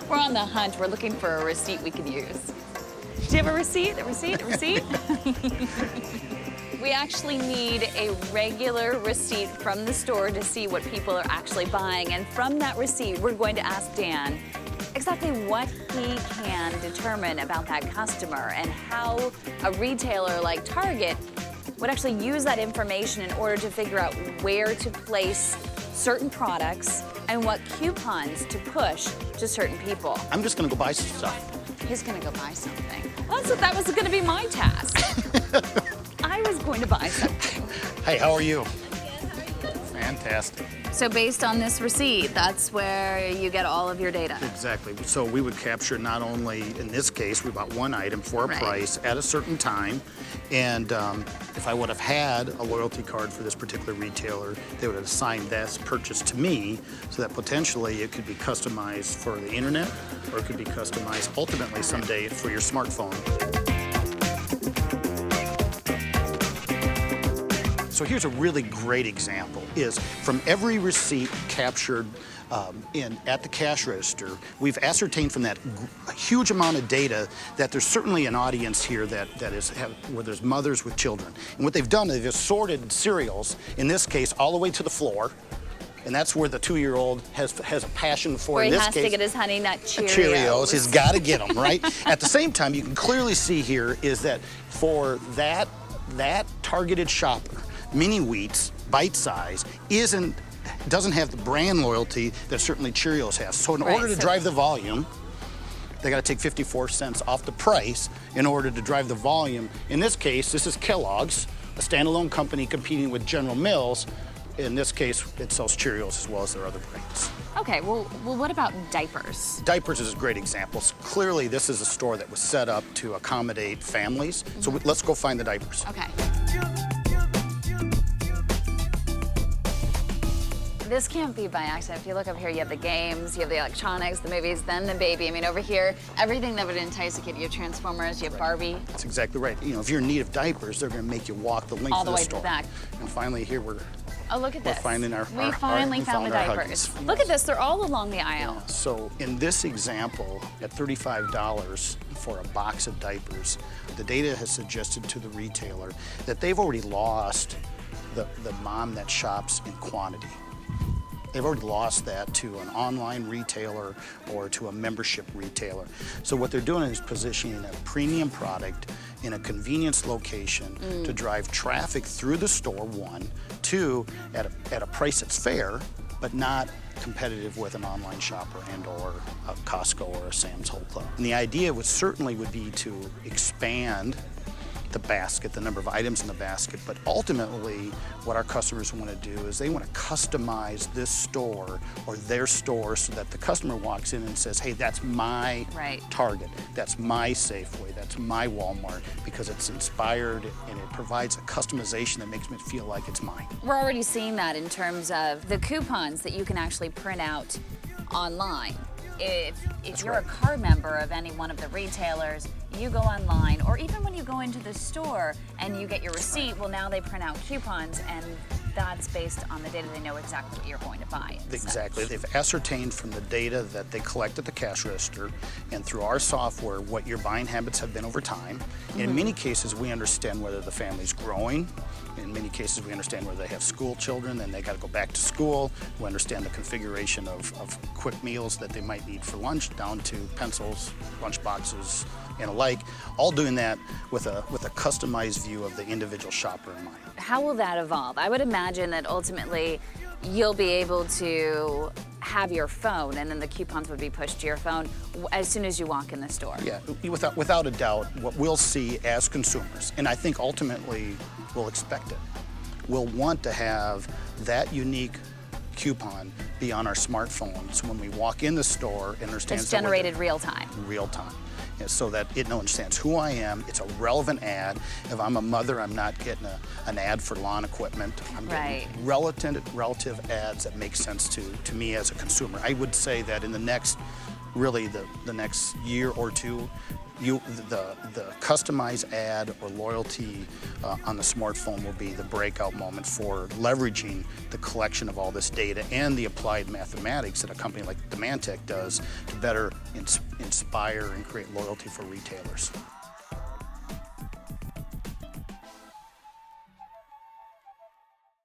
We're on the hunt. We're looking for a receipt we can use. Do you have a receipt? A receipt? A receipt? We actually need a regular receipt from the store to see what people are actually buying. And from that receipt, we're going to ask Dan exactly what he can determine about that customer and how a retailer like Target would actually use that information in order to figure out where to place certain products and what coupons to push to certain people. I'm just gonna go buy some stuff. He's gonna go buy something. Well, that was gonna be my task. I was going to buy something. Hey, how are you? I'm good. How are you? Fantastic. So based on this receipt, that's where you get all of your data. Exactly. So we would capture not only, in this case, we bought one item for a price at a certain time, and if I would have had a loyalty card for this particular retailer, they would have assigned this purchase to me, so that potentially it could be customized for the internet, or it could be customized ultimately someday for your smartphone. So here's a really great example, is from every receipt captured at the cash register, we've ascertained from that a huge amount of data that there's certainly an audience here where there's mothers with children. And what they've done is they've sorted cereals, in this case, all the way to the floor. And that's where the 2-year-old has a passion for. Where in he this has case, to get his Honey Nut Cheerios. He's got to get them, right? At the same time, you can clearly see here is that for that targeted shopper, Mini Wheats, bite size, doesn't have the brand loyalty that certainly Cheerios has. So in order to drive the volume, they got to take 54 cents off the price in order to drive the volume. In this case, this is Kellogg's, a standalone company competing with General Mills. In this case, it sells Cheerios as well as their other brands. Okay, well, what about diapers? Diapers is a great example. So clearly, this is a store that was set up to accommodate families. So let's go find the diapers. Okay. This can't be by accident. If you look up here, you have the games, you have the electronics, the movies, then the baby. I mean, over here, everything that would entice a kid. You have Transformers, you have Barbie. That's exactly right. You know, if you're in need of diapers, they're going to make you walk the length all of the the way store. to the back. And finally, here we're look at this. finding we finally found the diapers. Huggies. Look at this. They're all along the aisle. Yeah. So in this example, at $35 for a box of diapers, the data has suggested to the retailer that they've already lost the mom that shops in quantity. They've already lost that to an online retailer or to a membership retailer. So what they're doing is positioning a premium product in a convenience location to drive traffic through the store, one. Two, at a price that's fair, but not competitive with an online shopper and or a Costco or a Sam's Whole Club. And the idea would be to expand the basket, the number of items in the basket, but ultimately what our customers want to do is they want to customize this store or their store so that the customer walks in and says, hey, that's my Target, that's my Safeway, that's my Walmart, because it's inspired and it provides a customization that makes me feel like it's mine. We're already seeing that in terms of the coupons that you can actually print out online. If you're a card member of any one of the retailers, you go online, or even when you go into the store and you get your receipt, well, now they print out coupons, and that's based on the data. They know exactly what you're going to buy. Exactly. They've ascertained from the data that they collect at the cash register and through our software what your buying habits have been over time. In many cases, we understand whether the family's growing. In many cases, we understand whether they have school children and they got to go back to school. We understand the configuration of quick meals that they might need for lunch, down to pencils, lunch boxes, and alike. All doing that with a customized view of the individual shopper in mind. How will that evolve? I would imagine that ultimately you'll be able to have your phone, and then the coupons would be pushed to your phone as soon as you walk in the store. Yeah, without a doubt, what we'll see as consumers, and I think ultimately we'll expect it, we'll want to have that unique coupon be on our smartphones when we walk in the store and understand. It's generated real time. Real time. So that it understands who I am. It's a relevant ad. If I'm a mother, I'm not getting an ad for lawn equipment. I'm getting relative ads that make sense to me as a consumer. I would say that in the next, really the next year or two, The customized ad or loyalty on the smartphone will be the breakout moment for leveraging the collection of all this data and the applied mathematics that a company like DemandTec does to better inspire and create loyalty for retailers.